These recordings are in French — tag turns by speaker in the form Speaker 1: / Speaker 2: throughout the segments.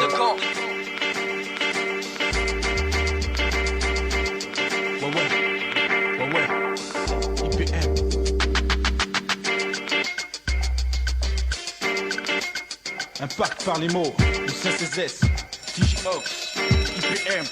Speaker 1: de camp.
Speaker 2: Ouais, IPM. Impact par les mots, le CCS, TJOX, IPM.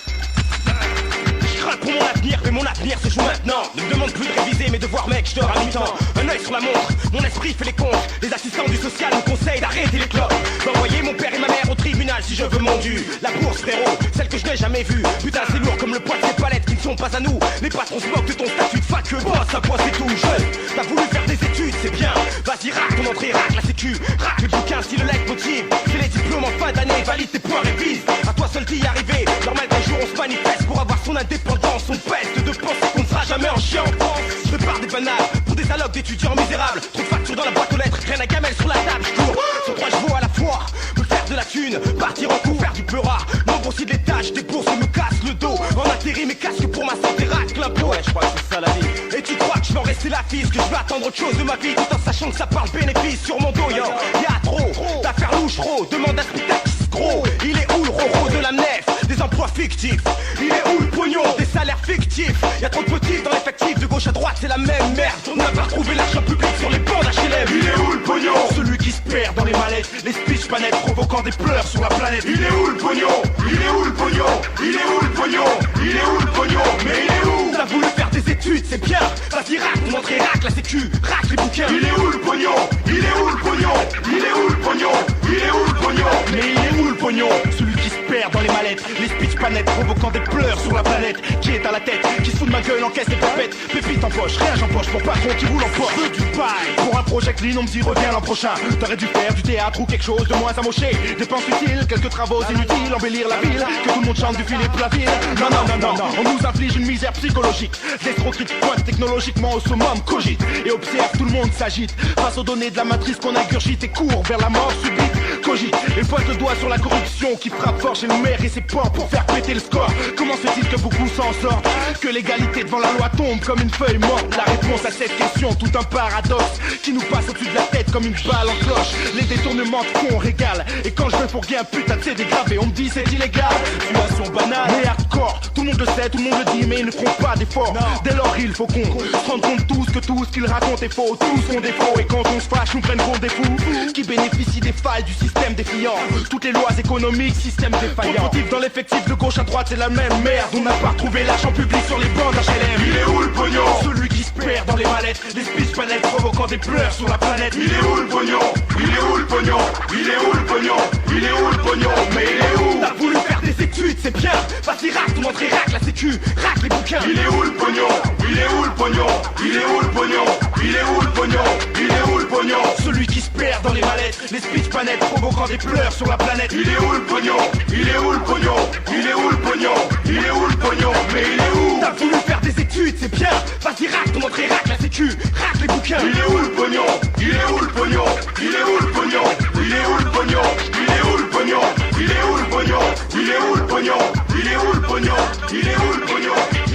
Speaker 3: Je crains pour mon avenir, mais mon avenir se joue maintenant. Ne me demande plus de réviser mes devoirs, mec, je dors à mi-temps. Un œil sur la montre, mon esprit fait les comptes. Les assistants du social me conseillent d'arrêter les clopes, d'envoyer mon père et ma mère au tribunal si je veux mon dû. La bourse, frérot, celle que je n'ai jamais vue. Putain, c'est lourd comme le poids de ces palettes qui ne sont pas à nous. Les patrons se moquent de ton statut de fac, boss, à poids c'est tout. Jeune, t'as voulu faire des études, c'est bien. Vas-y, raque ton entrée, raque la sécu, raque le bouquin si le leitmotiv. C'est les diplômes en fin d'année, valide tes points, révise. À toi seul d'y arriver. Normal qu'un jour on se manifeste pour avoir son indépendance. On peste de penser qu'on ne sera jamais en chien en France. Je prépare des banales pour des allocs d'étudiants misérables. Trop de factures dans la boîte aux lettres, rien à gamelle sur la table. Je cours sur 3 chevaux à la fois, me faire de la thune, partir en cours, faire du peurard. Nombre aussi de l'étage, des bourses me cassent le dos. En intérim mes casques pour ma santé, racle l'impôt. Ouais, je crois que c'est ça la vie. Et tu crois que je vais en rester la fille, que je vais attendre autre chose de ma vie, tout en sachant que ça parle bénéfice sur mon dos, yo. Y'a trop d'affaires louches, trop. Demande à spectacle gros. Il est où le roro de la nef? Des emplois fictifs. Il est où le pognon? Des salaires fictifs. Y'a trop de petits dans l'effectif, de gauche à droite c'est la même merde. On n'a pas retrouvé l'argent public sur les bancs d'HLM.
Speaker 4: Il est où le pognon? Celui qui se perd dans les mallettes, les speech panettes provoquant des pleurs sur la planète. Il est où le pognon? Il est où le pognon? Il est où le pognon? Il est où le pognon? Mais il est où?
Speaker 3: T'as voulu faire des études, c'est bien. Vas-y, raque ton entrée, raque la sécu, raque les bouquins.
Speaker 4: Il est où le pognon? Il est où le pognon? Il est où le pognon? Il est où le pognon?
Speaker 3: Mais il est où le pognon?
Speaker 4: Celui qui se perd dans les mallettes, les speech panettes provoquant des pleurs sur la planète. Qui est à la tête, qui se fout de ma gueule, encaisse des pépettes. Pépite en poche, rien j'empoche pour patron qui roule en Porsche. Veux du paille pour un projet clean, on me dit reviens l'an prochain. T'aurais dû faire du théâtre ou quelque chose de moins amoché. Dépenses utiles, quelques travaux inutiles, embellir la ville, que tout le monde chante du filet pour la ville. Non, non, non, non, non, on nous inflige une misère psychologique. L'escroquerie pointe technologiquement au summum, cogite et observe, tout le monde s'agite. Face aux données de la matrice qu'on ingurgite et court vers la mort subite. Cogite et pointe le doigt sur la corruption qui frappe fort chez le maire et ses pans pour faire péter le score. Comment se dit que beaucoup s'en sortent? Que l'égalité devant la loi tombe comme une feuille morte? La réponse à cette question, tout un paradoxe qui nous passe au-dessus de la tête comme une balle en cloche. Les détournements de cons régalent. Et quand je veux fourguer un putain de CD gravé, on me dit c'est illégal. Situation banale mais hardcore. Tout le monde le sait, tout le monde le dit, mais ils ne feront pas d'efforts. Dès lors il faut qu'on se rende compte tous que tout ce qu'ils racontent est faux. Tous ont défaut et quand on se fâche nous prennent pour des fous qui bénéficient des failles du système défiant. Toutes les lois économiques, système défaillant. Motif dans l'effectif de gauche à droite c'est la même merde. On n'a pas retrouvé l'argent public sur les bancs d'HLM. Il est où le pognon?
Speaker 3: Celui qui se perd dans les mallettes, les speech panettes provoquant des pleurs sur la planète.
Speaker 4: Il est où le pognon? Il est où le pognon? Il est où le pognon? Il est où le pognon? Mais il est où?
Speaker 3: T'as voulu faire des études, c'est bien. Vas-y, raque ton entrée, raque la sécu, raque les bouquins.
Speaker 4: Il est où le pognon? Il est où le pognon? Il est où le pognon? Il est où le pognon? Il est où le pognon?
Speaker 3: Celui qui se perd dans les mallettes, les speech panettes provoquant des pleurs sur la planète.
Speaker 4: Il est où le pognon? Il est où le pognon? Il est où le pognon? Il est où le pognon? Mais il est où?
Speaker 3: T'as voulu faire des études, c'est bien. Vas-y, raque ton entrée, raque la sécu, raque les bouquins.
Speaker 4: Il est où le pognon? Il est où le pognon? Il est où le pognon? Il est où le pognon? Il est où le pognon? Il est où le pognon? Il est où le pognon? Il est où le pognon? Il est où le pognon? Il est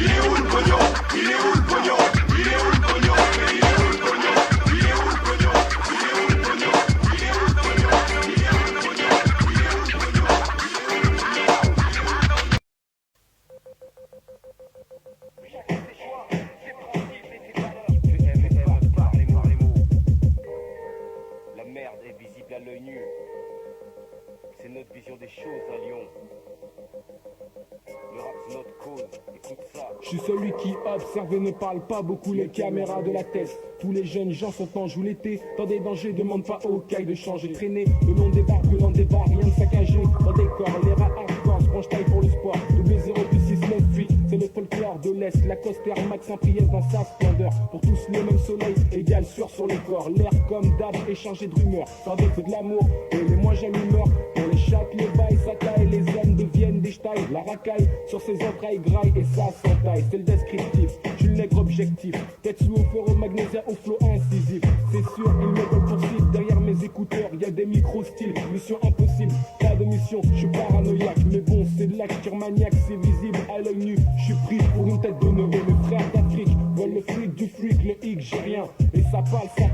Speaker 4: où le pognon? Il est où le pognon? Il est où le pognon? Il est où le pognon? Il est où le pognon? Il est où le pognon? Il est où le pognon? Il est où le pognon? Il est où le pognon?
Speaker 5: La merde est visible à l'œil nu. C'est notre vision des choses à Lyon. Le rap c'est notre cause, écoute ça.
Speaker 6: Je suis celui qui observe et ne parle pas beaucoup, les caméras de la tête. Tous les jeunes gens sont en joue l'été, dans des dangers, demande pas aux cailles de changer. Traîner le long des bars, brûlant des bars, rien de saccagé. Dans des corps, les rats hardcore, se branche taille pour le sport. Double 0 plus 6, 9, 8, c'est le folklore de l'Est. La Coster Max en prière dans sa splendeur. Pour tous le même soleil, égal sueur sur les corps. L'air comme d'hab, échanger de rumeurs. Faire des feux de l'amour, et les moins j'aime l'humeur. Pour les chattes, les bails, ça taille, les hommes deviennent des ch'tailles. La racaille, sur ses entrailles graille et ça s'entaille. C'est le descriptif, je suis le nègre objectif. Tête sous au fer au magnésia au flow incisif. C'est sûr, ils me veulent pour cible. Derrière mes écouteurs, y a des micros styles. Mission impossible, pas de mission, je suis paranoïaque. Mais bon, c'est de l'acteur maniaque, c'est visible à l'œil nu. Je suis pris pour une tête d'honneur. Les frères d'Afrique veulent le fric du fric, le hic, j'ai rien. Et ça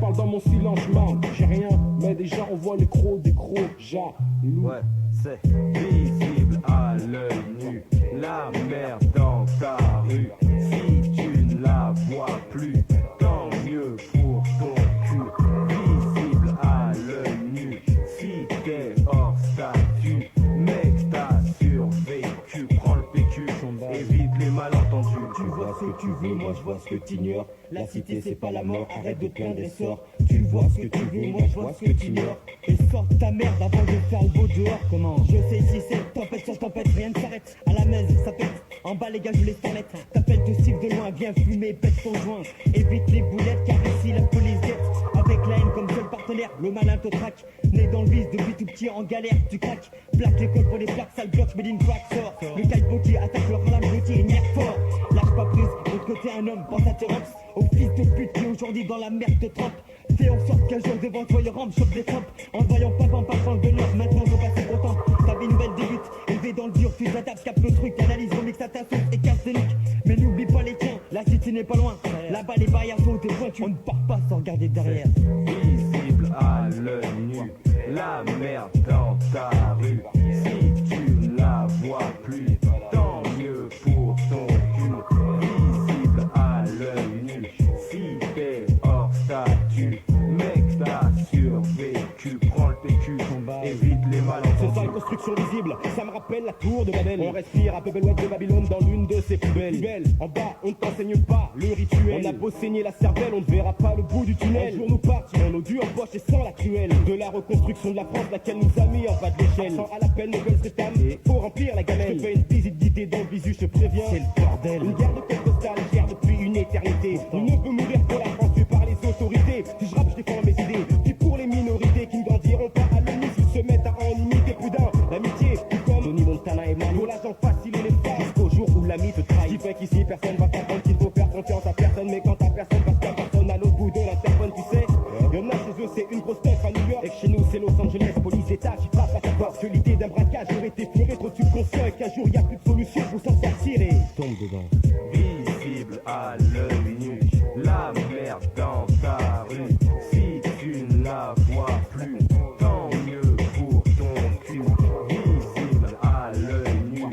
Speaker 6: parle dans mon silence, man. J'ai rien, mais déjà on voit les crocs des crocs. jaloux.
Speaker 1: Ouais, c'est visible à l'œil nu. La merde dans ta rue. Si tu ne la vois plus, tant mieux pour ton cul. Visible à l'œil nu. Si t'es hors statut, mec t'as survécu. Prends le PQ, évite les malentendus.
Speaker 6: Tu vois ce que tu veux, moi je vois ce que t'ignores. La cité c'est pas la mort, arrête de plaindre et sors. Tu vois ce que tu veux, moi je vois ce que t'ignores. Et sors ta merde avant de faire le beau dehors. Comment? Je sais si c'est tempête sur tempête, rien ne s'arrête. À la messe ça pète, en bas les gars je les starlette. T'appelles te cible de loin, viens fumer, pète ton joint. Évite les boulettes car ici la police guette. Avec la haine comme seul partenaire, le malin te traque. Né dans le vice depuis tout petit en galère, tu craques. Plaque les codes pour les plaques, sale bloc, made in crack sort. Le caillou qui attaque le ralame petit, il niaque fort. Lâche pas prise, de l'autre côté un homme, pense à tes reps. Au fils de pute qui aujourd'hui dans la merde te trompe. Fais en sorte qu'un jour devant toi il rampe, chope des trompes. En voyant pas en passant le bonheur, maintenant je passe content. Ta vie nouvelle débute, élevé dans le dur, tu t'adaptes, capte le truc, analyse, remix à ta sauce et casse tes nuques. Mais n'oublie pas les tiens, la cité n'est pas loin. Là-bas les barrières sont tes pointus, on ne part pas sans regarder derrière.
Speaker 1: Visible à l'œil nu. La merde dans ta rue. Si tu ne la vois plus, tant mieux pour ton cul. Visible à l'œil nu. Si t'es hors statut, mec t'as survécu. Prends le PQ, évite les malentendus.
Speaker 3: C'est ça, une construction visible, ça me rappelle la tour de Babel. On respire à peu belle de Babylone dans l'une de ses poubelles. En bas, on ne t'enseigne pas le rituel. On a beau saigner la cervelle, on ne verra pas le bout du tunnel. Un jour nous partirons nos durs poches et sans la cruelle de la reconstruction de la France, laquelle nous a mis en bas de l'échelle. Sans à l'appel, nos gueules s'étament, faut remplir la gamelle. Je fais une visite guidée dans le visu, je te préviens, c'est le bordel. Une guerre de code postale gère depuis une éternité. Nul ne peut mourir pour la France tue par les autorités. Si je rappe, je défends mes idées. Puis pour les minorités qui ne grandiront pas à l'ONU, ils se mettent à en imiter plus d'un. L'amitié, tout comme Tony Montana et Mario, l'agent facile et les femmes. Jusqu'au jour où l'ami te trahit. Ce qui fait qu'ici personne va comprendre qu'il faut faire confiance à personne. Mais quand t'as personne, parce qu'il y a personne à l'autre bout de l'interphone, tu sais. Y'en a chez eux, c'est une grosse teuf à New York. Et que chez nous, c'est Los Angeles, police d'État qui frappe à ta porte. Que l'idée d'un braquage aurait été effleurée, trop subconscient. Et qu'un jour, y a plus de solution pour s'en sortir et tombe dedans.
Speaker 1: Visible à l'œil nu. La merde dans ta rue. Si tu ne la vois plus, tant mieux pour ton cul. Visible à l'œil nu.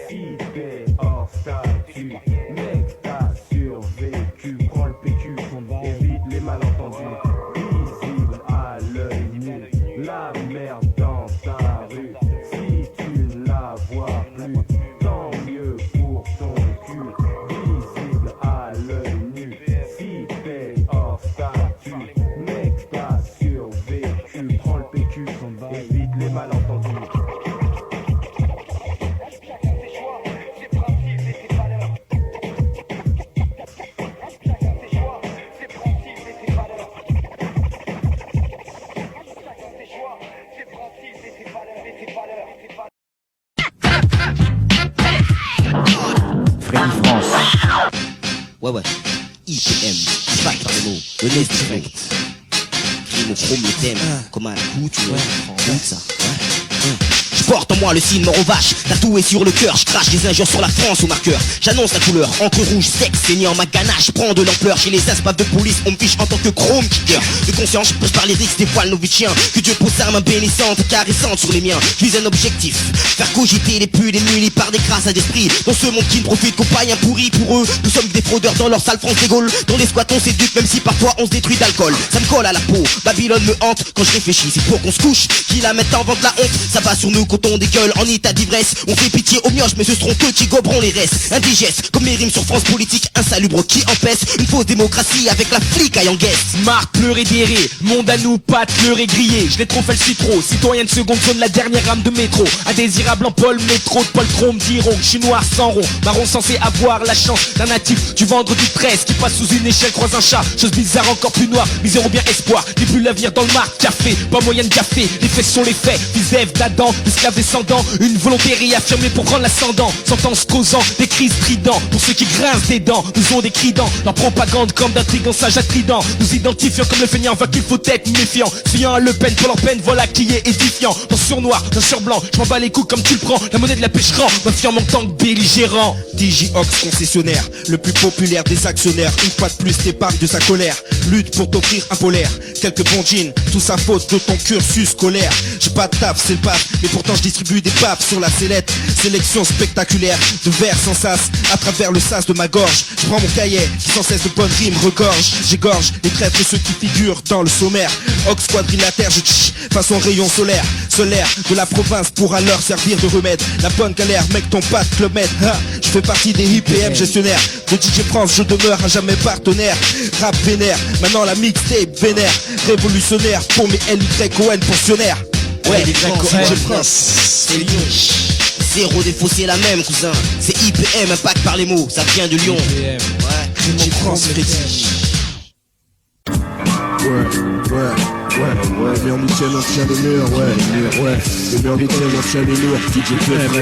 Speaker 1: Si t'es hors statut, mec t'as survécu. Prends le PQ, évite les malentendus. Visible à l'œil nu. La merde dans ta rue. Si tu ne la vois plus, tant mieux pour ton cul. Visible à l'œil nu. Si t'es hors statut, mec t'as survécu. Prends le PQ, évite les malentendus.
Speaker 7: Ouais, IPM, pas par les mots, le nez direct. Chrome, le thème, comme un coup, tu vois, comme ça. Je porte en moi le signe mort aux vaches, tatoué sur le cœur, je crache des injures sur la France au marqueur. J'annonce la couleur, encre rouge, sexe, saignant ma ganache, prend de l'ampleur. Chez les aspaves de police, on me fiche en tant que chrome kicker. De conscience, je pose par les risques des poils novichiens. Que Dieu pose sa main bénissante et caressante sur les miens. Je vise un objectif, faire cogiter les plus démunis par des grâces à d'esprit. Dans ce monde qui ne profite qu'aux païens pourris pour eux. Nous sommes des fraudeurs dans leur sale France des Gaules. Dans les squats on s'éduque même si parfois on se détruit d'alcool. Ça me colle à la peau, Babylone me hante quand je réfléchis. C'est pour qu'on se couche, qui la mettent en vente la honte. Ça va sur nous quand on dégueule en état d'ivresse. On fait pitié aux mioches mais ce seront eux qui goberont les restes. Indigestes comme mes rimes sur France Politique, insalubre qui empêche une fausse démocratie avec la flic à guest.
Speaker 8: Marre, pleurer, d'errer, monde à nous, pas de pleurer, griller. Je l'ai trop fait le citron, citoyen de seconde zone, la dernière rame de métro. Indésirable en pôle, métro de Paul Chrome, diront. Je suis noir sans rond, marron censé avoir la chance d'un natif du vendredi 13 qui passe sous une échelle, croise un chat. Chose bizarre, encore plus noire, misère ou bien espoir. Des bulles à vire dans le mar, café, pas moyen de café. Les faits sont les faits, Vizève d'Adam, esclave descendant. Une volonté réaffirmée pour prendre l'ascendant. Sentence causant des crises stridents. Pour ceux qui grincent des dents, nous ont des cris dents. Leur propagande comme d'intrigants sages à trident. Nous identifions comme le feignant, va qu'il faut être méfiant. Fiant à Le Pen pour leur peine, voilà qui est édifiant. Dans sur noir, dans sur blanc, je m'en bats les coups comme tu le prends. La monnaie de la pêche rend, m'affirme en tant que belligérant.
Speaker 9: DJ Ox concessionnaire, le plus populaire des actionnaires. Une fois de plus t'épargne de sa colère.
Speaker 8: lutte pour t'offrir un polaire. Quelques bons jeans, tout sa faute de ton cursus scolaire. J'ai pas de taf, c'est le paf, mais pourtant je distribue des papes sur la sellette. Sélection spectaculaire de vers sans sas à travers le sas de ma gorge. Je prends mon cahier qui sans cesse de bonnes rimes regorge. J'égorge les trêves de ceux qui figurent dans le sommaire. Ox quadrilatère, je tch, façon rayon solaire. Solaire de la province pourra leur servir de remède. La bonne galère, mec, ton pas de Club Med. Je fais partie des IPM gestionnaires. De DJ France, je demeure à jamais partenaire. Rap vénère, maintenant la mixtape vénère. Révolutionnaire pour mes LYON pensionnaires. Ouais, DJ France,
Speaker 7: c'est Lyon. Zéro défaut, c'est la même, cousin. C'est IPM, impact par les mots, ça vient de Lyon. Ouais,
Speaker 8: DJ France, Freddy.
Speaker 9: Les murs nous tiennent, on tient les murs, les murs nous tiennent, on tient les murs. DJ Clef,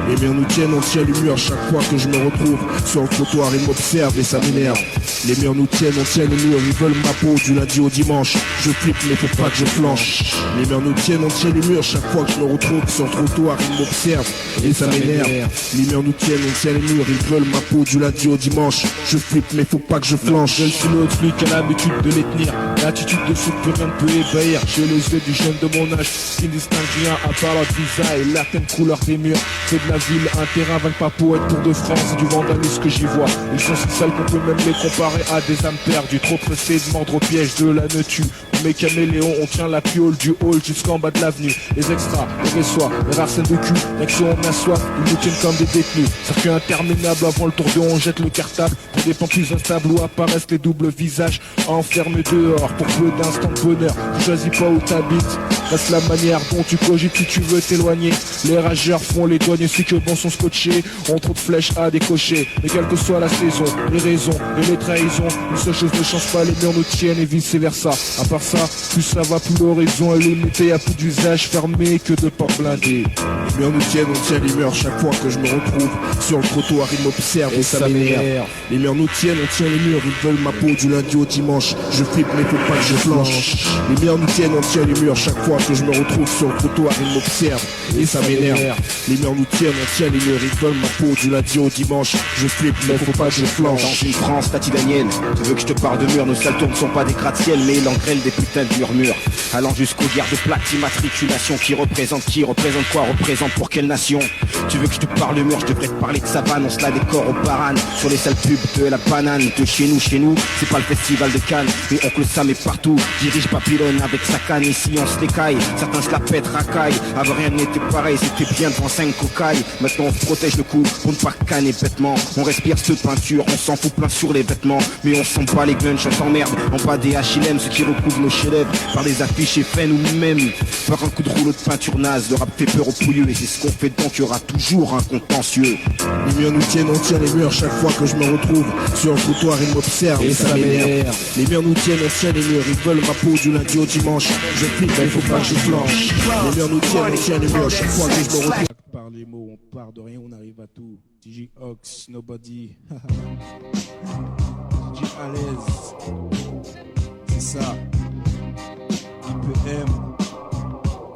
Speaker 9: les murs nous tiennent, on tient les murs. Chaque fois que je me retrouve sur le trottoir, ils m'observent et ça m'énerve. Les murs nous tiennent, on tient les murs. Ils veulent ma peau du lundi au dimanche. Je flippe mais faut pas que je flanche. Les murs nous tiennent, on tient les murs. Chaque fois que je me retrouve sur le trottoir, ils m'observent et ça m'énerve. Les murs nous tiennent, on tient les murs. Ils veulent ma peau du lundi au dimanche. Je flippe mais faut pas que je flanche. Je suis l'autre, celui qui a l'habitude de les tenir. L'attitude de ceux que rien ne peut ébahir. J'ai les yeux du jeune de mon âge qui ne distingue rien à part leur visa et la couleur des murs. C'est de la ville, un terrain avec pas pour être Tour de France. C'est du vandalisme que j'y vois. Ils sont si sales qu'on peut même les comparer à des âmes perdues. Trop pressés de mordre au piège de la tue. Mes caméléons, on tient la piole du hall jusqu'en bas de l'avenue. Les extras, les réçois, les rares scènes de cul. D'action on a soif, ils nous tiennent comme des détenus. Circuit interminable avant le tour de on jette le cartable. Pour des plans plus instables où apparaissent les doubles visages. Enfermés dehors pour peu d'instants de bonheur. Tu choisis pas où t'habites, reste la manière dont tu cogites si tu veux t'éloigner. Les rageurs font les douaniers, ceux que bon sont scotchés. Ont trop de flèches à décocher. Mais quelle que soit la saison, les raisons et les trahisons, une seule chose ne change pas, les murs nous tiennent et vice versa. À part ça, plus ça va, plus l'horizon est limité, y'a plus d'usage fermé que de portes blindées. Les murs nous tiennent, on tient les murs. Chaque fois que je me retrouve sur le trottoir, ils m'observent et ça m'énerve. Les murs nous tiennent, on tient les murs. Ils veulent ma peau du lundi au dimanche. Je flippe mais faut pas que je flanche. Les murs nous tiennent, on tient les murs. Chaque fois que je me retrouve sur le trottoir, ils m'observent et ça m'énerve. Les murs nous tiennent, on tient les murs. Ils veulent ma peau du lundi au dimanche. Je flippe mais faut pas que je flanche.
Speaker 3: Dans une France tatidanienne, tu veux que je te parle de murs? Nos sales tours ne sont pas des gratte-ciel, mais il engrêle des putains de murmures. Allant jusqu'aux guerres de plaques d'immatriculation. Qui représente quoi? Représente pour quelle nation? Tu veux que je te parle de murs? Je devrais te parler de savane. On se la décore au parane. Sur les sales pubs de la banane. De chez nous, c'est pas le festival de Cannes. Mais oncle Sam est partout. Dirige Papillon avec sa canne. Ici on se l'écaille. Certains se la pètent racaille. Avant rien n'était pareil, c'était bien devant 5 cocailles. Maintenant on se protège le cou pour ne pas canner bêtement. On respire ce peinture, on s'en fout plein sur les vêtements. Mais on sent pas les guns, on s'emmerde. En bas des HLM, ceux qui recouvrent nos chefs-d'œuvre par des affiches et faits ou même par un coup de rouleau de peinture naze. Le rap fait peur aux pouilleux et c'est ce qu'on fait, donc il y aura toujours un contentieux.
Speaker 9: Les murs nous tiennent, on tient les murs. Chaque fois que je me retrouve sur le trottoir, ils m'observent et ça m'énerve. Les murs nous tiennent, on tient les murs. Ils veulent ma peau du lundi au dimanche. Je flippe, il faut pas que je flanche. Les murs nous tiennent, on tient les murs. Chaque fois que je me retrouve par les mots, on part de rien, on arrive à tout. DJ Ox, nobody. DJ à l'aise. C'est ça. IPM.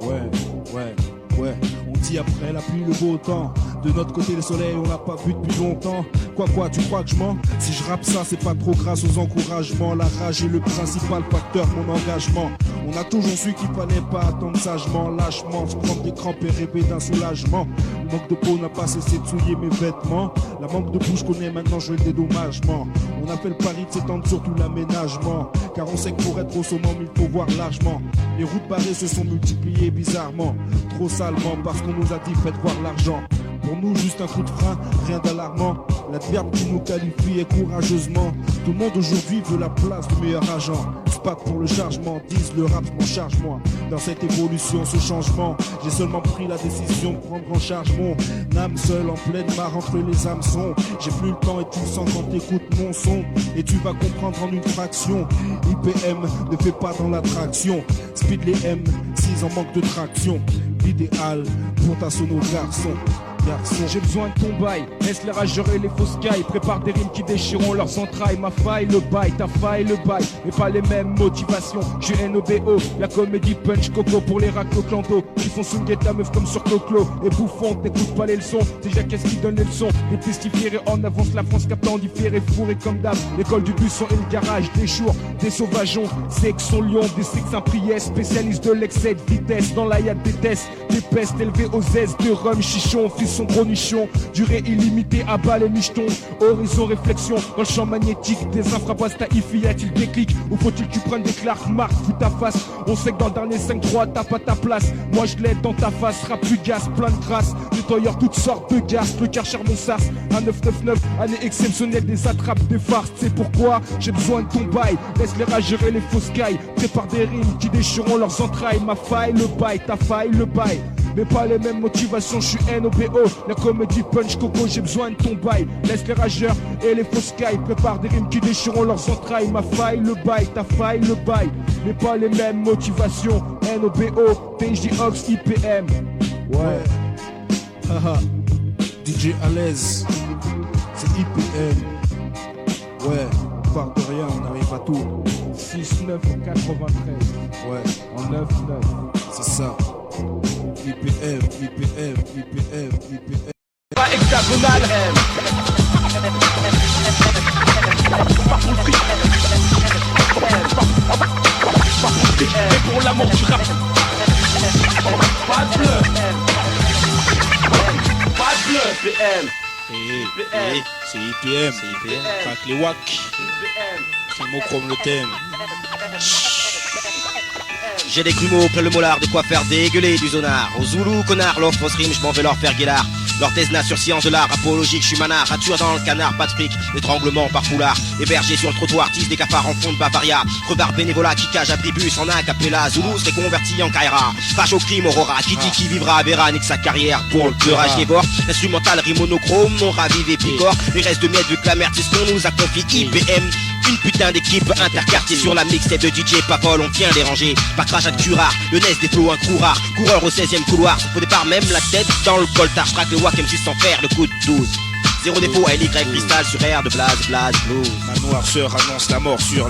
Speaker 9: Ouais. On dit après la pluie, le beau temps. De notre côté le soleil, on l'a pas vu depuis longtemps. Quoi, tu crois que je mens? Si je rappe ça, c'est pas trop grâce aux encouragements. La rage est le principal facteur, mon engagement. On a toujours su qu'il fallait pas attendre sagement, lâchement, se prendre des crampes et rêver d'un soulagement. Le manque de peau n'a pas cessé de souiller mes vêtements. La manque de bouche connaît maintenant, je veux le dédommagement. On a fait le pari de s'étendre sur tout l'aménagement. Car on sait que pour être au summum, il faut voir largement. Les routes barrées se sont multipliées bizarrement. Trop salement parce qu'on nous a dit faites voir l'argent. Pour nous, juste un coup de frein, rien d'alarmant. L'adverbe qui nous qualifie est courageusement. Tout le monde aujourd'hui veut la place du meilleur agent. Spot pour le chargement, disent le rap, je m'en charge moi. Dans cette évolution, ce changement, j'ai seulement pris la décision de prendre en charge mon âme seule en pleine mare entre les hameçons. J'ai plus le temps et tu le sens quand t'écoutes mon son. Et tu vas comprendre en une fraction. IPM ne fait pas dans l'attraction. Speed les M, 6 en manque de traction. L'idéal pour ta sono garçon. garçon.
Speaker 6: J'ai besoin de ton bail, laisse les rageurs et les fausses cailles. Prépare des rimes qui déchireront leurs entrailles. Ma faille, le bail, ta faille, le bail. Mais pas les mêmes motivations. J'ai NOBO, la comédie punch coco pour les raclos clando qui font swinguer ta meuf comme sur Clo-Clo. Et bouffon, t'écoutes pas les leçons. Déjà qu'est-ce qui donne les leçons? Des pestiférés en avance, la France capte en différé, fourré comme d'hab. L'école du buisson et le garage, des chours, des sauvageons, section Lyon, des sexes impriés, spécialistes de l'excès de vitesse. Dans la yad des tests, des pestes élevées aux aises de rhum, chichon, frisson, gros nichon. Durée illimitée, à bas les michetons. Horizon, réflexion, dans le champ magnétique des infrabasses, ta IFI, y-a-t-il des clics? Ou faut-il que tu prennes des Clark Mark, fous ta face? On sait que dans le dernier 5-3, t'as pas ta place. Moi je l'aide dans ta face, rap fugace, plein de grâce. Nettoyeur, toutes sortes de gaz, le Karcher, mon sars. Un 999, année exceptionnelle, des attrapes, des farces. C'est pourquoi j'ai besoin de ton bail. Laisse les rageurs et les fausses cailles. Prépare des rimes qui déchireront leurs entrailles. Ma faille, le bail, ta faille, le bail. Mais pas les mêmes motivations, je suis NOBO. La comédie punch coco, j'ai besoin de ton bail. Laisse les rageurs et les fausses cailles. Prépare des rimes qui déchireront leurs entrailles. Ma faille, le bail, ta faille, le bail. Mais pas les mêmes motivations. NOBO, PJ Ox, IPM.
Speaker 9: Ouais. Haha. DJ à l'aise. C'est IPM. Ouais. On part de rien, on arrive à tout.
Speaker 6: 6-9 en 93.
Speaker 9: Ouais.
Speaker 6: En 9-9.
Speaker 9: C'est ça. IPM, IPM, IPM, IPM.
Speaker 3: Pas hexagonal. Pas pour le fric. Mais pour l'amour du rap. Pas de bluff. Pas de bluff. PM.
Speaker 8: C'est IPM. Frank les Wack. Chrome le thème.
Speaker 7: J'ai des grumeaux plein le molar, de quoi faire dégueuler du zonard. Aux Zoulous, connards, l'offre fausse rime, je m'en vais leur faire guélard. Leur thèse sur science de l'art, apologique, je suis manard. Rature dans le canard, pas de fric, étranglement par foulard. Hébergé sur le trottoir, tisse des cafards en fond de Bavaria. Crevard bénévolat, qui cage abribus en un capella. Zoulou serait converti en Kaira. Fâche au crime, Aurora, qui dit qui vivra, verra, nique sa carrière. Pour le pleurage dévore, l'instrumental rime monochrome, non ravivé picor. Les restes de miettes vu que la merde c'est ce qu'on nous a confié. IPM. Une putain d'équipe interquartier sur la mixtape de DJ Papol, on vient déranger. Pas crachat de curard, le nez des flots un coup rare. Coureur au 16e couloir, au départ même la tête dans le coltard. J'traque le Wack M6 sans faire le coup de 12. Zéro défaut à LY cristal sur air de Blaze Blues.
Speaker 8: Ma noirceur annonce la morsure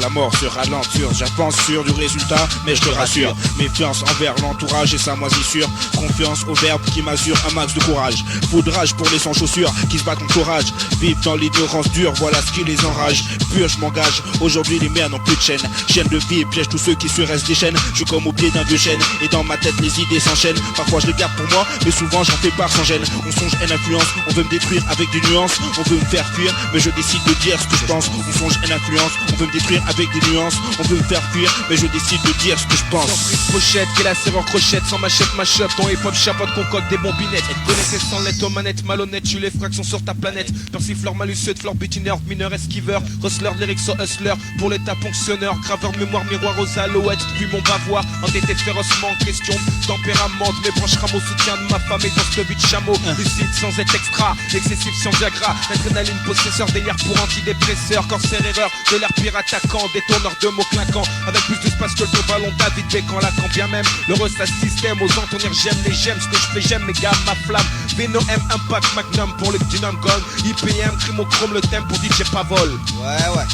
Speaker 8: ralenture. J'avance sur du résultat, mais je te rassure. Méfiance envers l'entourage et sa moisissure. Confiance au verbe qui m'assure un max de courage. Foudrage pour les sans chaussures qui se battent en courage. Vivent dans l'ignorance dure, voilà ce qui les enrage. Pur, je m'engage, aujourd'hui les mères n'ont plus de chaîne. Chaîne de vie, piège tous ceux qui se restent des chaînes. Je suis comme au pied d'un vieux chêne, et dans ma tête les idées s'enchaînent. Parfois je les garde pour moi, mais souvent j'en fais part sans gêne. On songe haine influence, on veut me détruire avec des nuances. On veut me faire fuir, mais je décide de dire ce que je pense. On songe haine influence, on veut me détruire avec des nuances. On veut me faire fuir, mais je décide de dire ce que je pense. Surprise pochette, quelle la serrure crochette. Sans machette, mash-up, ton hip-hop chapote, concocte des bombinettes. Connaissez sans lettre aux manettes, malhonnête, tu les fractions sur ta planète. Persifleur, malucieux, de fleur, butineur, mineur, esquiveur. Hustler, lyrics, so hustler, pour l'état ponctionneur. Graveur, mémoire, miroir aux alouettes. Depuis mon bavoir, entêté férocement, question tempérament. Mes branches rameaux, soutien de ma femme et dans ce vie de chameau. Lucide sans être extra, excessif sans Viagra. Adrénaline, possesseur, délire pour antidépresseur. Corsaire, erreur, de l'air pire attaquant. Détourneur de mots clinquants. Avec plus d'espace que le ballon David Beckham, Lacan, bien même. Le resta système, aux entonnières, j'aime les gemmes. Ce que je fais, j'aime mes gars, ma flamme. Venom, Impact, Magnum pour le Dynam Gun. IPM, Crimochrome, le thème pour DJ Pavol.
Speaker 7: Ouais.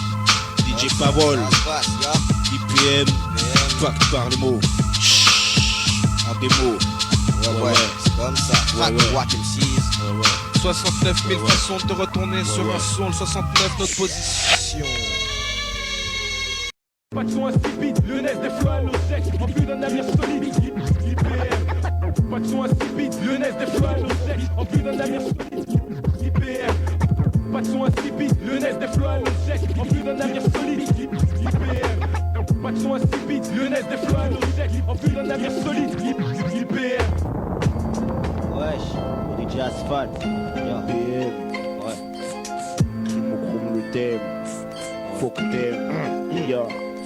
Speaker 8: DJ Pavol.
Speaker 7: Ça
Speaker 8: IPM. Fuck par les mots. En démo.
Speaker 7: Ouais, c'est comme ça. Track
Speaker 8: ouais.
Speaker 7: Wack M6.
Speaker 8: 69 000 façons de retourner sur un son. Le 69, notre position.
Speaker 6: Pas de son insipide, lyonnaise des flots à l'osec, en plus d'un navire solide, IPM. Pas de son insipide, lyonnaise des flots à l'osec, en plus d'un navire solide, IPM. Pas de son insipide, lyonnaise des flots à l'osec, en plus d'un navire solide, IPM. Pas de son insipide, lyonnaise des flots à l'osec, en plus d'un navire solide, IPM.
Speaker 7: Wesh, DJ Asphalt.
Speaker 8: IPM.
Speaker 7: Ouais.
Speaker 8: Crimochrome le thème. Fuck thème.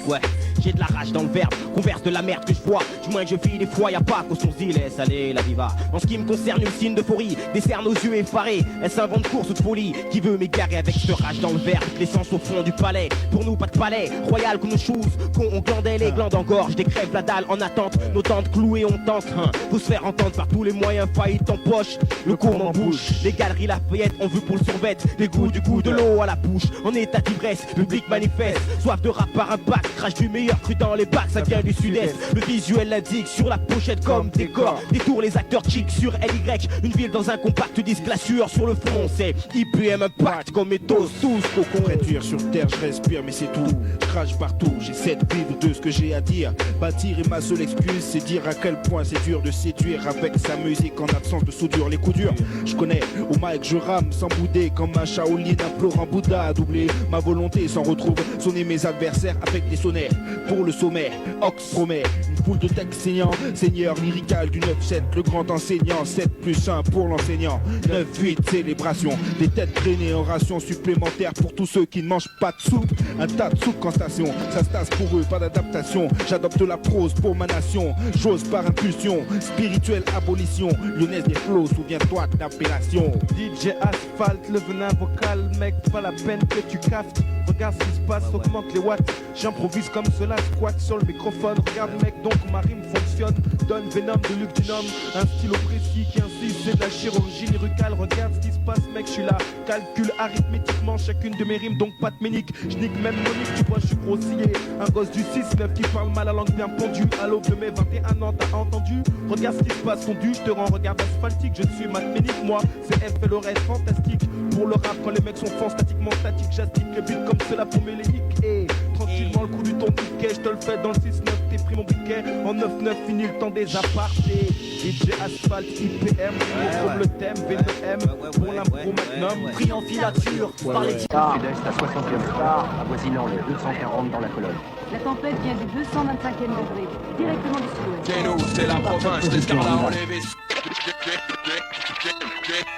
Speaker 7: Ouais,
Speaker 8: j'ai de la rage dans le verbe, converse de la merde que je vois. Du moins que je vis des fois, y'a pas qu'au son laisse aller la vie va. En ce qui me concerne, une signe d'euphorie décerne nos yeux effarés. Est-ce un vent de course ou de folie qui veut m'égarer avec ce rage dans le verbe, l'essence au fond du palais. Pour nous, pas de palais royal comme nos choses, qu'on on glandait les glandes en gorge, des crèves la dalle en attente. Nos tentes clouées, on tente, faut se faire entendre par tous les moyens, faillite en poche. Le cours en bouche, les galeries Lafayette, on veut pour le survêt. Les goûts du coup de l'eau à la bouche, en état d'ivresse, public manifeste. Soif de rap par un bac, crache du meilleur cru dans les bacs, ça vient du sud-est. Le visuel l'indique sur la pochette comme décor. Détour les acteurs chic sur LY, une ville dans un compact disque, la sueur sur le front. C'est IPM Impact comme métos, tous cocons.
Speaker 9: Réduire sur terre, je respire mais c'est tout. Je crache partout, j'essaie de vivre de ce que j'ai à dire. Bâtir et ma seule excuse, c'est dire à quel point c'est dur de séduire avec sa musique en absence de soudure. Les coups durs, je connais, au mic je rame sans bouder comme un Shaolin implorant Bouddha à doubler ma volonté sans retrouve sonner mes adversaires avec des sonnets. Pour le sommet, Ox promet une foule de textes saignants, seigneur lyrical du 9-7, le grand enseignant, 7+1 pour l'enseignant, 9-8 célébration, des têtes traînées en ration supplémentaire pour tous ceux qui ne mangent pas de soupe, un tas de soupe en station, ça se tasse pour eux, pas d'adaptation, j'adopte la prose pour ma nation, j'ose par impulsion, spirituelle abolition, lyonnaise des flots, souviens-toi de l'appellation.
Speaker 1: DJ Asphalt, le venin vocal, mec, pas la peine que tu caftes. Regarde ce qui se passe, augmente les watts. J'improvise comme cela, squat sur le microphone. Regarde mec, donc ma rime fonctionne. Donne Venom de Luc Dunham, un stylo précis qui insiste, c'est de la chirurgie lyricale. Regarde ce qui se passe mec, je suis là. Calcule arithmétiquement chacune de mes rimes, donc pas de ménique. Je nique même Monique, tu vois, je suis grossier. Un gosse du 6-9 qui parle mal à langue bien pendue. À l'aube de mes 21 ans, t'as entendu? Regarde ce qui se passe, fondu, je te rends, regarde asphaltique. Je suis mathématique, moi, c'est F et le reste fantastique. Pour le rap, quand les mecs sont francs, statiquement statiques, j'astique le beat comme cela pour mes léniques. Et tranquillement, le coup du ton piquet, je te le fais dans le 6-9, t'es pris mon briquet. En 9-9, fini le temps des apartés. DJ Asphalt, IPM, comme le thème, V9M, pour l'impro magnum.
Speaker 10: Triamphilature, par les
Speaker 5: Sud-Est à 60e star, avoisinant les 240 dans la colonne.
Speaker 11: La tempête vient du 225e degré, directement du sud-ouest.
Speaker 2: Chez nous, c'est la province, l'escarlat enlevé.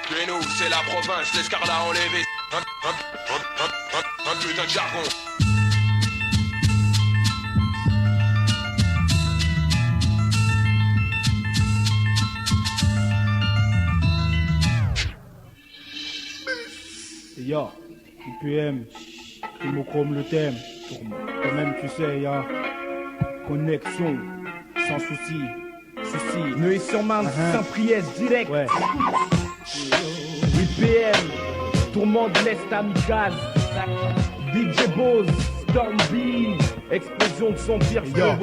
Speaker 2: Chez nous, c'est la province, l'escarlat enlevé. Un putain de jargon.
Speaker 4: Y'a IPM, Crimochrome le thème. Toi-même tu sais, y'a connexion, sans souci.
Speaker 1: Neuilly sur Marne, Saint-Priest, direct.
Speaker 4: Ouais.
Speaker 1: IPM, tourment de l'Est amical. DJ Bose, Storm B, explosion de son pire symbole.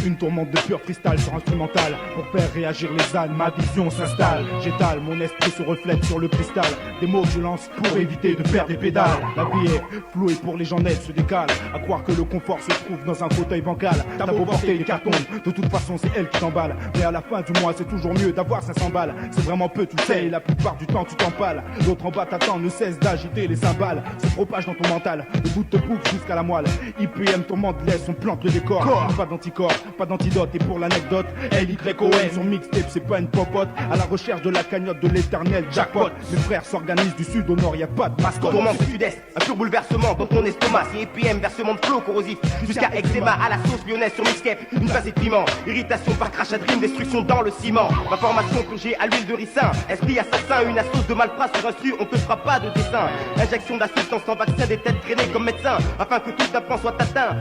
Speaker 4: Une tourmente de pur cristal sur instrumental. Pour faire réagir les ânes, ma vision s'installe. J'étale, mon esprit se reflète sur le cristal. Des mots que je lance pour éviter de perdre des pédales. La vie est floue et pour les gens nets se décale. À croire que le confort se trouve dans un fauteuil bancal. T'as beau porter les cartons, de toute façon c'est elle qui t'emballe. Mais à la fin du mois c'est toujours mieux d'avoir 500 balles. C'est vraiment peu, tu sais, et la plupart du temps tu t'empales. L'autre en bas t'attend, ne cesse d'agiter les cymbales. Se propage dans ton mental, le bout te bouffe jusqu'à la moelle. IPM tourmente laisse, on plante le décor. Pas d'anticorps, pas d'antidote. Et pour l'anecdote, LYON sur mixtape, c'est pas une popote. À la recherche de la cagnotte de l'éternel jackpot. Mes frères s'organisent du sud au nord, y a pas de mascotte.
Speaker 3: Tourmente du sud-est, un pur bouleversement dans ton estomac. C'est IPM, versement de flow corrosif. Jusqu'à eczéma, à la sauce lyonnaise sur mixtape. Une phase de piment, irritation par crachat de rime, destruction dans le ciment. Ma formation plongée à l'huile de ricin. Esprit assassin, une assauce de malfrat sur un su, on te fera pas de dessin. Injection d'assistance sans vaccin, des têtes traînées comme médecin. Afin que tout apprend soit atteint.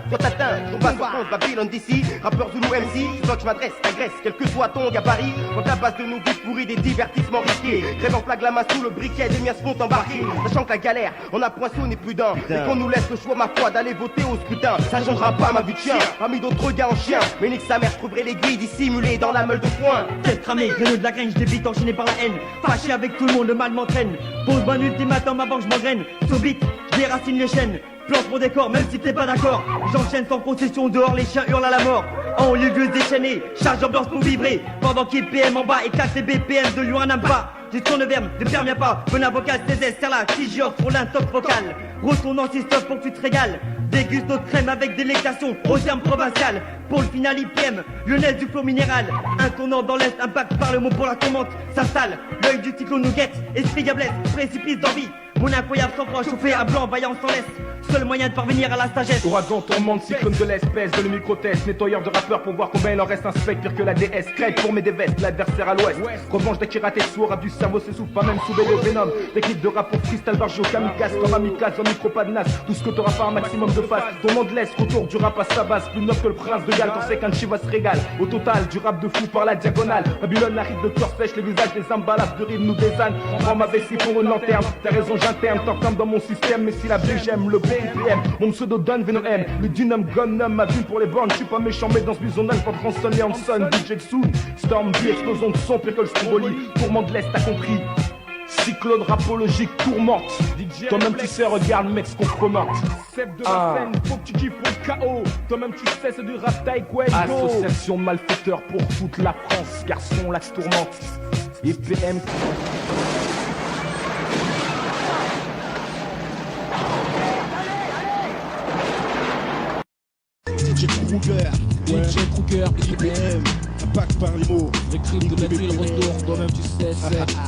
Speaker 3: On passe en France, Babylone d'ici. Rappeur Zulu MC, je m'adresse, agresse, quel que soit ton gabarit. On à base de nos vies pourries, des divertissements risqués. Rêve en flag la main sous le briquet, des miens se font embarquer. Sachant que la galère, on a poinçonné plus d'un. Et qu'on nous laisse le choix, ma foi, d'aller voter au scrutin. Ça changera pas ma vie de chien, parmi d'autres gars en chien. Mais nique sa mère, je trouverai l'aiguille dissimulée dans la meule de foin.
Speaker 10: Tête cramée, graineux de la graine, je débite enchaîné par la haine. Fâché avec tout le monde, le mal m'entraîne. Pose bonne ultimatum avant que je m'engraine. Sobite, je déracine les chaînes. Plante mon décor, même si t'es pas d'accord. J'enchaîne sans concession, dehors les chiens hurlent à la mort. En lieu de déchaîner, charge ambiance pour vibrer. Pendant qu'IPM en bas éclate les BPM de Lyon à Nampa. J'ai tourne verbe, ne permets pas. Venin vocal, CZ, serre là, Tigior pour l'intox vocal. Retourne en système pour que tu te régales. Déguste notre crème avec délectation, au terme provincial. Pour le final IPM, lyonnaise du flot minéral. Un tournant dans l'est, impact par le mot pour la commande. S'installe, l'œil du cyclone nous guette. Esprit gablesse, précipice d'envie. Mon incroyable sang-froid chauffé à blanc, vaillant sans laisse. Seul moyen de parvenir à la sagesse.
Speaker 6: Ouragan, tourmente, cyclone de l'espèce, de le micro-test, nettoyeur de rappeurs pour voir combien il en reste un spectre. Pire que la déesse, crête pour mes dévestes, l'adversaire à l'ouest. Revanche d'Akira Tetsuo, rap du cerveau s'essouffle, pas même sous le Venom. Technique de rap pour freestyle barjo, kamikaze, comme amicaz, en micro pas de nas. Tout ce que t'auras pas un maximum de face. Ton monde laisse, retour du rap à sa base, plus neuf que le prince de Galles quand c'est qu'un Chivas se régale. Au total, du rap de fou par la diagonale. Babylone arrive de cœur sèche, les visages des emballages de rimes nous désanent. Prends ma vessie pour une lanterne, t'as raison, j'interne, t'entends dans mon système, mais si la B j'aime, le BPM. Mon pseudo donne Venom M, le Dunham Gunnum, ma ville pour les bornes, je suis pas méchant, mais dans ce bisonnal, pas de Ranson et Hanson, DJ Soon, Storm B, explosion de son, pire que le Stromboli, tourment de l'Est, t'as compris. Cyclone rapologique tourmente. Toi-même tu sais, regarde mec ce qu'on commente. Cep de la scène, faut que tu kiffes le chaos. Toi-même tu sais, c'est du rap taekwondo. Association de malfaiteurs pour toute la France. Garçon, l'axe tourmente. Et PM.
Speaker 9: DJ Kruger,
Speaker 8: DJ Kruger,
Speaker 9: IBM, Impact par les mots.
Speaker 8: le crime de mettre le retour, toi-même tu sais,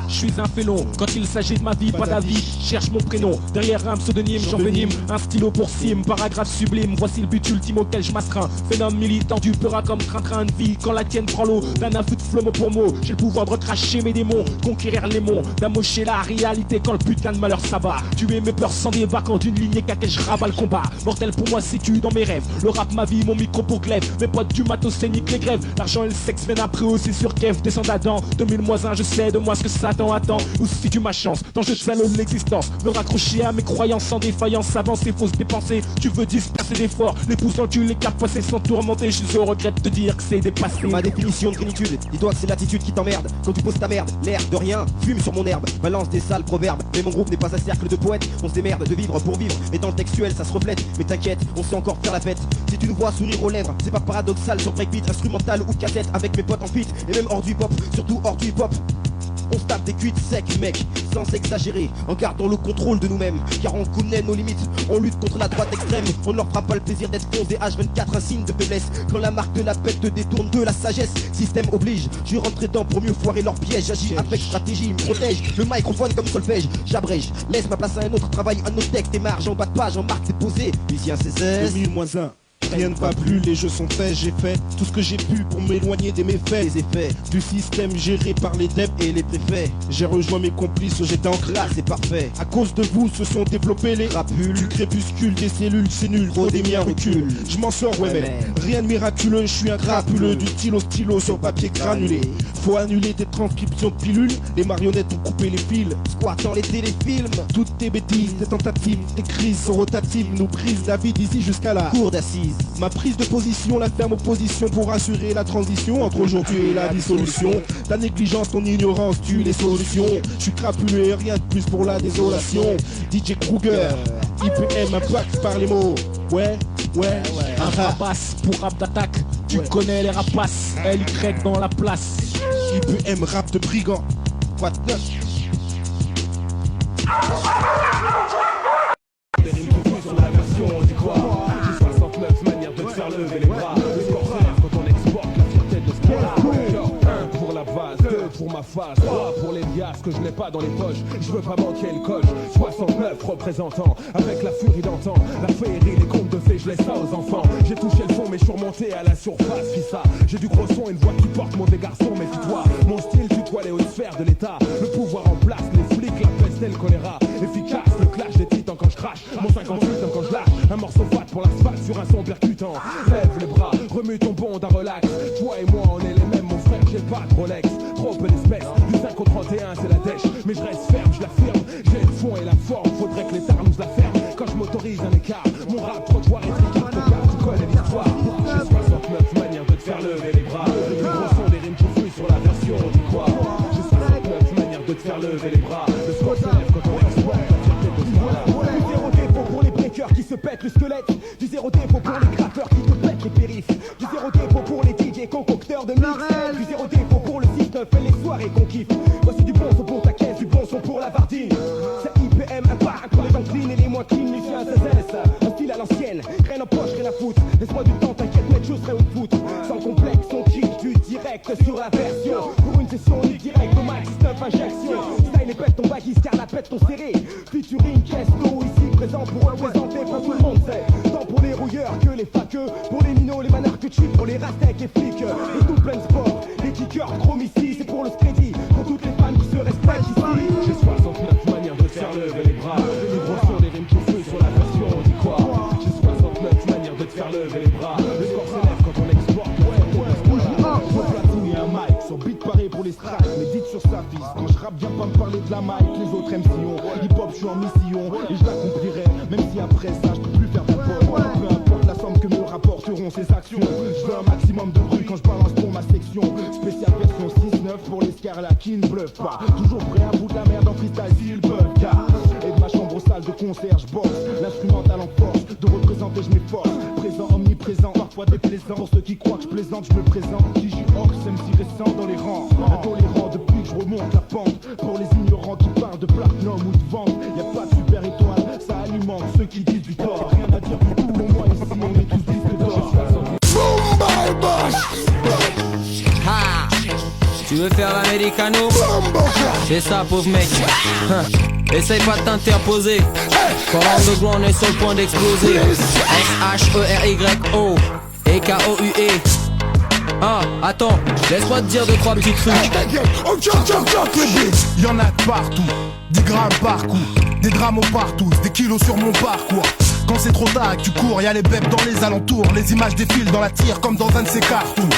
Speaker 8: je suis un félon, quand il s'agit de ma vie, pas d'avis, cherche mon prénom, derrière un pseudonyme, j'envenime, un stylo pour cime, paragraphe sublime, voici le but ultime auquel je m'astreins, phénomène militant du peur comme train-train de vie, quand la tienne prend l'eau, d'un affût de flow mot pour mot, j'ai le pouvoir de recracher mes démons, conquérir les monts, d'amocher la réalité quand le putain de malheur s'abat, tuer mes peurs sans débat quand d'une lignée qu'à laquelle je rabats le combat, mortel pour moi si tu dans mes rêves, le rap ma vie, mon micro pour glaive, mes potes du matos scénique les grèves, l'argent et le sexe viennent après aussi sur Kev, descend d'Adam, 2000-1, je sais de moi ce que Satan attend, ou si tu ma chance, dans je salaud de l'existence, me raccrocher à mes croyances sans défaillance, avancer, faut se dépenser, tu veux disperser d'efforts, les poussant tu les capes passer sans tourmenter, je suis au regret de te dire que c'est dépassé.
Speaker 7: Ma définition de plénitude, dis-toi que c'est l'attitude qui t'emmerde, quand tu poses ta merde, l'air de rien, fume sur mon herbe, balance des sales proverbes, mais mon groupe n'est pas un cercle de poètes, on se démerde de vivre pour vivre, mais dans le textuel ça se reflète, mais t'inquiète, on sait encore faire la fête, si tu nous vois sourire aux lèvres, c'est pas paradoxal sur breakbeat, instrumental ou cassette, avec mes potes en feat, et même hors du hip-hop, surtout hors du hip-hop. On se tape des cuites secs mec, sans exagérer, en gardant le contrôle de nous-mêmes, car on connaît nos limites, on lutte contre la droite extrême, on ne leur fera pas le plaisir d'être con des H24, un signe de faiblesse, quand la marque de la bête te détourne de la sagesse, système oblige, je suis rentré dedans pour mieux foirer leur piège, j'agis avec stratégie, il me protège, le microphone comme solfège, j'abrège, laisse ma place à un autre travail, un autre texte, démarre, en bas de page, en marque déposée, Lucien CSS,
Speaker 9: 2000-1. Rien ne va plus, les jeux sont faits, j'ai fait tout ce que j'ai pu pour m'éloigner des méfaits.
Speaker 7: les effets
Speaker 9: Du système géré par les devs
Speaker 7: et les préfets,
Speaker 9: j'ai rejoint mes complices, j'étais en
Speaker 7: là
Speaker 9: classe.
Speaker 7: c'est parfait,
Speaker 9: À cause de vous se sont développés les
Speaker 7: Rapules.
Speaker 9: du crépuscule, des cellules, c'est nul, trop des miens reculent. Je m'en sors, ouais, mais rien de miraculeux, je suis un crapuleux, du stylo sur papier granulé. Faut annuler tes transcriptions de pilules, les marionnettes ont coupé les fils.
Speaker 7: squattant les téléfilms,
Speaker 9: Toutes tes bêtises, tes tentatives, tes crises sont rotatives, nous brisent la vie d'ici jusqu'à là.
Speaker 7: cours d'assises,
Speaker 9: Ma prise de position, la ferme opposition pour assurer la transition entre aujourd'hui et la dissolution. Ta négligence, ton ignorance tue les solutions. Je suis crapuleux et rien de plus pour la désolation. DJ Kruger, IPM, Impact par les mots. Ouais.
Speaker 8: un rapace pour rap d'attaque, tu connais les rapaces, LY dans la place.
Speaker 9: IPM, rap de brigand. Quoi de neuf?
Speaker 6: Des rimes qui fouillent sur la version, on dit quoi? J'ai 69 manières de te faire lever les bras. Le score s'élève quand on exporte la fierté de ce qu'on a. 1 pour la base, 2 pour ma face, 3 pour les liasses que je n'ai pas dans les poches. Je veux pas manquer une coche. 69 représentants avec la furie d'antan, la féerie, les contes de fées, je laisse ça aux enfants. J'ai touché le fond mais je suis remonté à la surface, fis ça. J'ai du gros son, une voix qui porte mon dégarçon, méfie-toi. Mon style tutoie les hautes sphères de l'état. Le pouvoir en place, les flics, la peste et le choléra. Efficace, le clash des titans quand je crache. Mon 58 quand je lâche. Un morceau fat pour l'asphalte sur un son percutant. Lève les bras, remue ton bond à relax. Toi et moi on est les mêmes mon frère, j'ai pas de Rolex. Trop peu d'espèces, du 5 au 31 c'est la dèche. Mais je reste ferme, je l'affirme. J'ai le fond et la forme, faudrait que les armes nous la ferment. Quand je m'autorise un écart, mon rap trottoir est tricard. Tu connais l'histoire. J'ai 69 manières de te faire lever les bras. Le plus gros son des rimes qui fouillent sur la version, on dit quoi? J'ai 69 manières de te faire lever les bras. Le score s'élève quand on exporte la fierté de ce qu'on a.
Speaker 3: Du zéro défaut pour les breakers qui se pètent le squelette. Du zéro défaut pour les grappeurs qui te pètent les périphes. Du zéro défaut pour les DJ concocteurs de mix. Du zéro défaut pour le 6-9 et les soirées qu'on kiffe. Voici du bon son pour ta caisse, du bon son pour la Vardine. C'est IPM, Impact pour les gens clean et les moins clean. Lucien CSS, un style à l'ancienne. Rien en poche, rien à foutre. Laisse-moi du temps, t'inquiète, mec, je serai au foot. Sans complexe, on kick du direct sur la version. Pour une session, on est direct au max, 9 injections. Style
Speaker 12: Répète ton bagis car la pète ton serré. Featuring Kesto ici présent pour représenter. Pas tout le monde sait. Tant pour les rouilleurs que les faqueux. Pour les minots, les manards que tu pour les rastecs et flics. Et tout plein de sport. Les kickers chrome ici, c'est pour le scrédit. Pour toutes les femmes qui se respectent ici.
Speaker 6: J'ai 69 manières de faire lever les bras. Les gros sur des rimes qui fouillent sur la version, on dit quoi? J'ai 69 manières de te faire lever les bras. Le score s'élève quand on exporte.
Speaker 9: Sur platine et un mic, sur beat paré pour les strikes. Mais dites sur sa fils, quand je rappe, viens pas me parler de la mic. Les autres MC ont hip hop, je suis en mission. Et je l'accomplirai, même si après ça, je peux plus faire d'album. Peu importe la somme que me rapporteront ces actions. Je veux un maximum de bruit quand je balance pour ma section. Spéciale version 6-9 pour les scarlats qui ne bluffent pas. Toujours prêt à foutre la merde en freestyle s'ils peuvent. Car et de ma chambre aux salles de concert, je bosse. L'instrumental en force, de représenter, je m'efforce. Présent, omniprésent, parfois déplaisant. Pour ceux qui croient que je plaisante, je me présente. Gigi Ox, MC récent dans les rangs. Intolérant depuis que je remonte la pente. Pour les ignorants qui parlent de platinum ou de vente, y'a pas de super étoile, ça alimente ceux qui disent du tort. Rien à dire du tout, au moins ici on est tous disques d'or.
Speaker 13: Ha! Tu veux faire l'americano? C'est ça, pauvre mec. Essaye pas de t'interposer. Quand underground est sur le point d'exploser. S-H-E-R-Y-O et K-O-U-E. Ah, attends, laisse-moi te dire 2-3 petits trucs.
Speaker 9: Y'en a de partout, 10 grammes par coup, des drames au partout, des kilos sur mon parcours. Quand c'est trop tard et que tu cours, y'a les bêtes dans les alentours. Les images défilent dans la tire comme dans un de ces cartoons.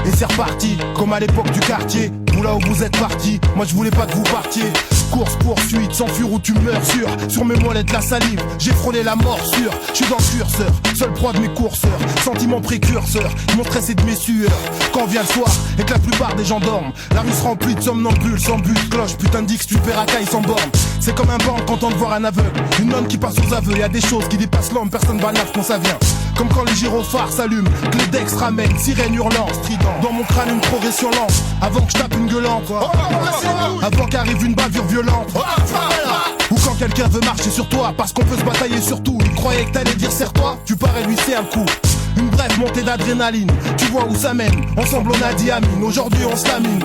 Speaker 9: Et c'est reparti, comme à l'époque du quartier. Vous là où vous êtes partis, moi je voulais pas que vous partiez. Course, poursuite, s'enfuir où tu meurs sur mes molettes la salive, j'ai frôlé la morsure. Je suis dans le curseur, seul proie de mes courseurs. Sentiment précurseur, ils m'ont stressé de mes sueurs. Quand vient le soir et que la plupart des gens dorment, la rue se remplit de somnambules, sans but, cloche, putain d'X, tu perds à caille sans borne. C'est comme un banc content de voir un aveugle, une nonne qui passe aux aveux. Y'a des choses qui dépassent l'homme, personne va neuf quand ça vient. Comme quand les gyrophares s'allument, que les decks ramènent, sirène hurlante, strident. Dans mon crâne une progression lente, avant que je tape une gueulante. Avant qu'arrive une bavure violente. Ou quand quelqu'un veut marcher sur toi, parce qu'on peut se batailler sur tout. Il croyait que t'allais dire serre-toi, tu parais lui c'est un coup. Une brève montée d'adrénaline, tu vois où ça mène. Ensemble on a dit amine, aujourd'hui on se lamine.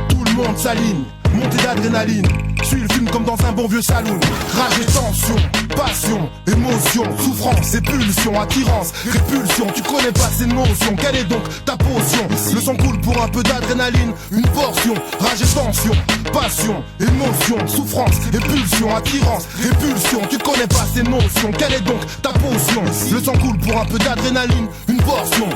Speaker 9: Tout le monde s'aligne, montée d'adrénaline. Suis le film comme dans un bon vieux saloon. Rage et tension, passion, émotion, souffrance et pulsion, attirance, répulsion. Tu connais pas ces notions, quelle est donc ta potion? Le sang coule pour un peu d'adrénaline, une portion. Rage et tension, passion, émotion, souffrance et pulsion, attirance, répulsion. Tu connais pas ces notions, quelle est donc ta potion? Le sang coule pour un peu d'adrénaline, une portion.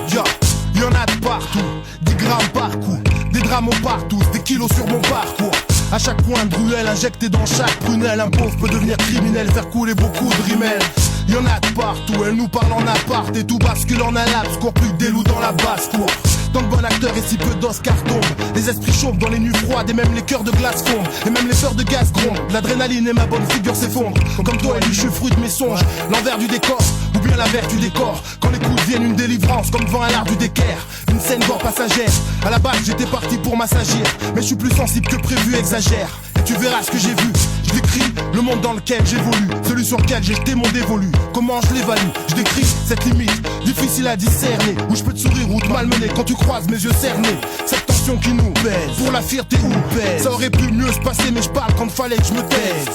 Speaker 9: Y'en a de partout, 10 grammes par coup, des drames au partout, des kilos sur mon parcours. À chaque point de ruelle, injecté dans chaque prunelle, un pauvre peut devenir criminel, faire couler beaucoup de rimels. Y'en a de partout, elle nous parle en appart et tout bascule en un laps, court plus que des loups dans la basse-cour. Tant de bon acteur et si peu d'Oscar tombent. Les esprits chauffent dans les nuits froides et même les cœurs de glace fondent. Et même les peurs de gaz grondent. L'adrénaline et ma bonne figure s'effondrent. Comme toi et lui, je suis fruit de mes songes. L'envers du décor, ou bien la vertu du décor. Quand les coups deviennent une délivrance, comme devant un art du d'équerre. Une scène gore passagère. À la base, j'étais parti pour m'assagir. Mais je suis plus sensible que prévu, exagère. Et tu verras ce que j'ai vu. Je décris le monde dans lequel j'évolue, celui sur lequel j'ai jeté mon dévolu. Comment je l'évalue? Je décris cette limite, difficile à discerner. Où je peux te sourire ou te malmener quand tu croises mes yeux cernés. Cette tension qui nous pèse, pour la fierté ou pèse. Ça aurait pu mieux se passer mais je parle quand fallait que je me taise.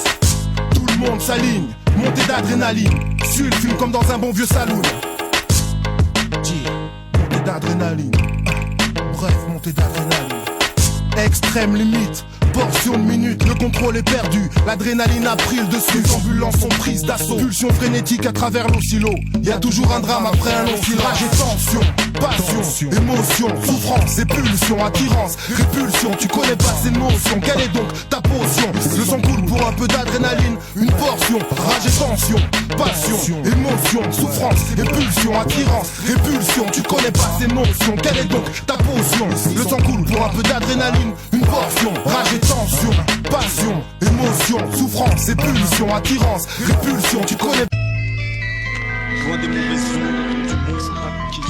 Speaker 9: Tout le monde s'aligne, montée d'adrénaline. Suis le film comme dans un bon vieux saloon. Montée d'adrénaline. Bref, montée d'adrénaline. Extrême limite, portion de minutes, le contrôle est perdu. L'adrénaline a pris le dessus, les ambulances sont prises d'assaut. Pulsion frénétique à travers l'oscillo. Y'a toujours un drame après un long fil. Rage et tension, passion, émotion, souffrance et pulsion, attirance, répulsion. Tu connais pas ces notions, quelle est donc ta potion? Le sang coule pour un peu d'adrénaline, une portion. Rage et tension, passion, émotion, souffrance et pulsion, attirance, répulsion. Tu connais pas ces notions, quelle est donc ta potion? Le sang coule pour un peu d'adrénaline, une portion. Rage et tension, passion, émotion, souffrance et pulsion, attirance, répulsion. Tu connais.
Speaker 3: Loin des mauvais sons, du bon rap qui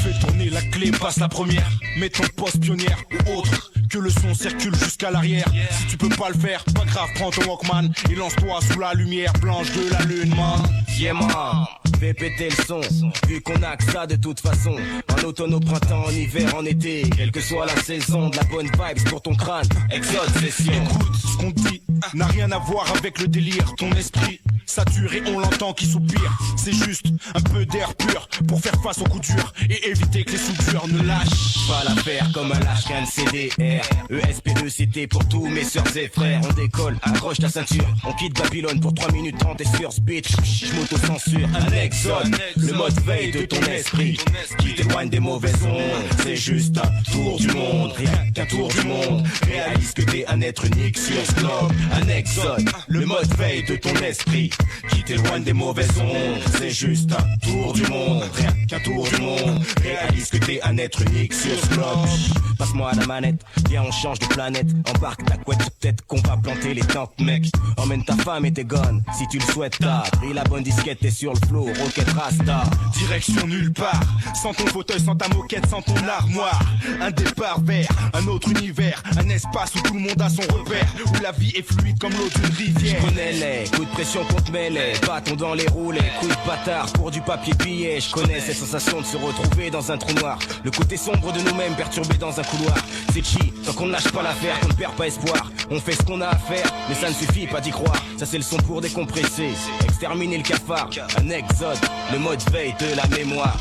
Speaker 4: Fais tourner la clé, passe la première. Mets ton poste pionnière ou autre que le son circule jusqu'à l'arrière. Si tu peux pas le faire, pas grave, prends ton Walkman et lance-toi sous la lumière blanche de la lune, man.
Speaker 3: Yeah man, fais péter le son, vu qu'on a que ça de toute façon. En automne, au printemps, en hiver, en été, quelle que soit la saison, de la bonne vibes pour ton crâne, Exode Session.
Speaker 4: Écoute, ce qu'on dit n'a rien à voir avec le délire. Ton esprit saturé, on l'entend qui soupire. C'est juste un peu d'air pur pour faire face aux coups durs et éviter que les soudures ne lâchent.
Speaker 3: Pas l'affaire comme un lâche qu'un CDR. ESP2CT pour tous mes sœurs et frères. On décolle, accroche ta ceinture. On quitte Babylone pour 3 minutes 30 et sur speech. J'm'auto-censure, un exode. Le mode veille de ton esprit qui t'éloigne des mauvaises ondes. C'est juste un tour du monde, rien qu'un tour du monde. Réalise que t'es un être unique sur ce globe. Un exode, le mode veille de ton esprit qui t'éloigne des mauvaises ondes. C'est juste un tour du monde, rien qu'un tour du monde. Réalise que t'es un être unique sur ce globe. Passe-moi la manette, viens on change de planète. Embarque ta couette, peut-être qu'on va planter les tentes mec. Emmène ta femme et tes gones, si tu le souhaites t'as pris la bonne disquette, t'es sur le flow, Rocket Rasta.
Speaker 4: Direction nulle part, sans ton fauteuil, sans ta moquette, sans ton armoire. Un départ vers un autre univers, un espace où tout le monde a son repère, où la vie est fluide comme l'eau d'une rivière.
Speaker 3: Je connais les coups de pression qu'on te mêlait, bâton dans les roulets, coups de bâtard pour du papier billet. Je connais cette sensation de se retrouver dans un trou noir, le côté sombre de nous-mêmes perturbé dans un couloir. C'est chi, tant qu'on ne lâche pas l'affaire, qu'on ne perd pas espoir. On fait ce qu'on a à faire, mais ça ne suffit pas d'y croire. Ça c'est le son pour décompresser, exterminer le cafard. Un exode, le mode veille de la mémoire.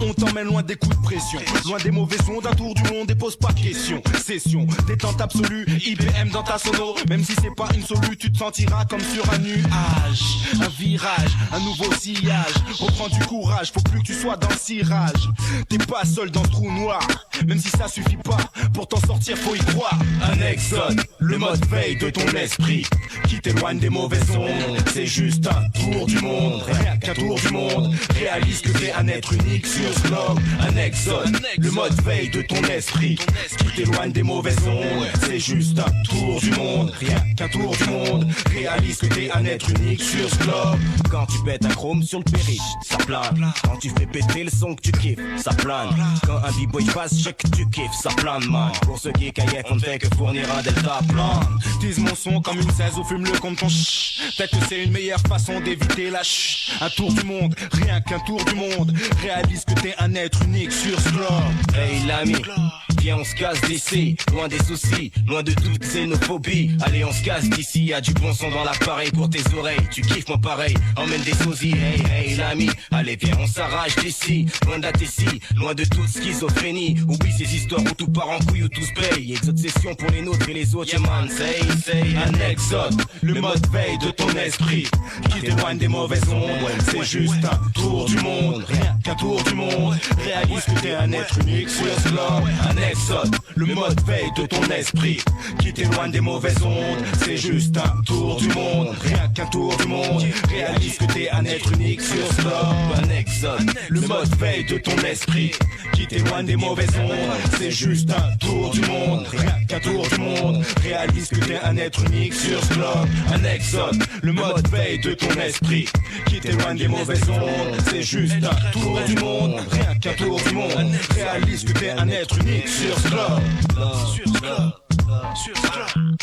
Speaker 4: On t'emmène loin des coups de pression, loin des mauvais sons, d'un tour du monde et pose pas de questions. Session, détente absolue, IBM dans ta sono. Même si c'est pas une solu, tu te sentiras comme sur un nuage. Un virage, un nouveau sillage. Reprends du courage, faut plus que tu sois dans le cirage. T'es pas seul dans ce trou noir, même si ça suffit pas. Pour t'en sortir, faut y croire.
Speaker 3: Un exode, le mode veille de ton esprit qui t'éloigne des mauvaises ondes. C'est juste un tour du monde, rien qu'un tour du monde. Réalise que t'es un être unique sur ce globe. Un exode, le mode veille de ton esprit qui t'éloigne des mauvaises ondes. C'est juste un tour du monde, rien qu'un tour du monde. Réalise que t'es un être unique sur ce globe. Quand tu pètes un chrome sur le périph', ça plane. Quand tu fais péter le son que tu kiffes, ça plane. Quand un b-boy passe, je sais que tu kiffes, ça plane man. Pour ceux qui est caillette, on ne fait que fournir un delta plan.
Speaker 4: Tease mon son comme une 16 ou fume-le comme ton chut. Peut-être que c'est une meilleure façon d'éviter la chut. Un tour du monde, rien qu'un tour du monde. Réalise que t'es un être unique sur ce globe.
Speaker 3: Hey l'ami, viens on se casse d'ici, loin des soucis, loin de toute xénophobie. Allez on se casse d'ici, y'a du bon son dans l'appareil pour tes oreilles. Tu kiffes mon pareil, emmène des sosies. Hey hey l'ami, allez viens on s'arrache d'ici, loin de la tessie, loin de toute schizophrénie. Oublie ces histoires où tout part en couille, où tout se paye. Exode session pour les nôtres et les autres, yeah man, say un exode, le mode veille de ton esprit qui t'éloigne des mauvaises ondes. C'est juste un tour du monde, rien qu'un tour du monde. Réalise que t'es un être unique sur ce globe. Un exode, le mode veille de ton esprit qui t'éloigne des mauvaises ondes. C'est juste un tour du monde, rien qu'un tour du monde. Réalise que t'es un être unique sur ce globe. Un exode, le mode veille de ton esprit qui t'éloigne des mauvaises ondes. C'est juste un tour du monde, rien qu'un tour du monde. Réalise que t'es un être unique sur ce globe. Un exode, le mode veille de ton esprit qui t'éloigne des mauvaises ondes. C'est juste un tour du monde, rien qu'un tour du monde. Réalise que t'es un être unique sur ce globe. Sur ce globe, sur ce globe.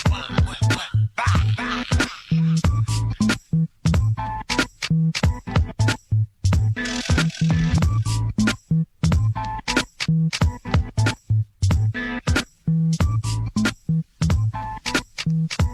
Speaker 14: Thank you.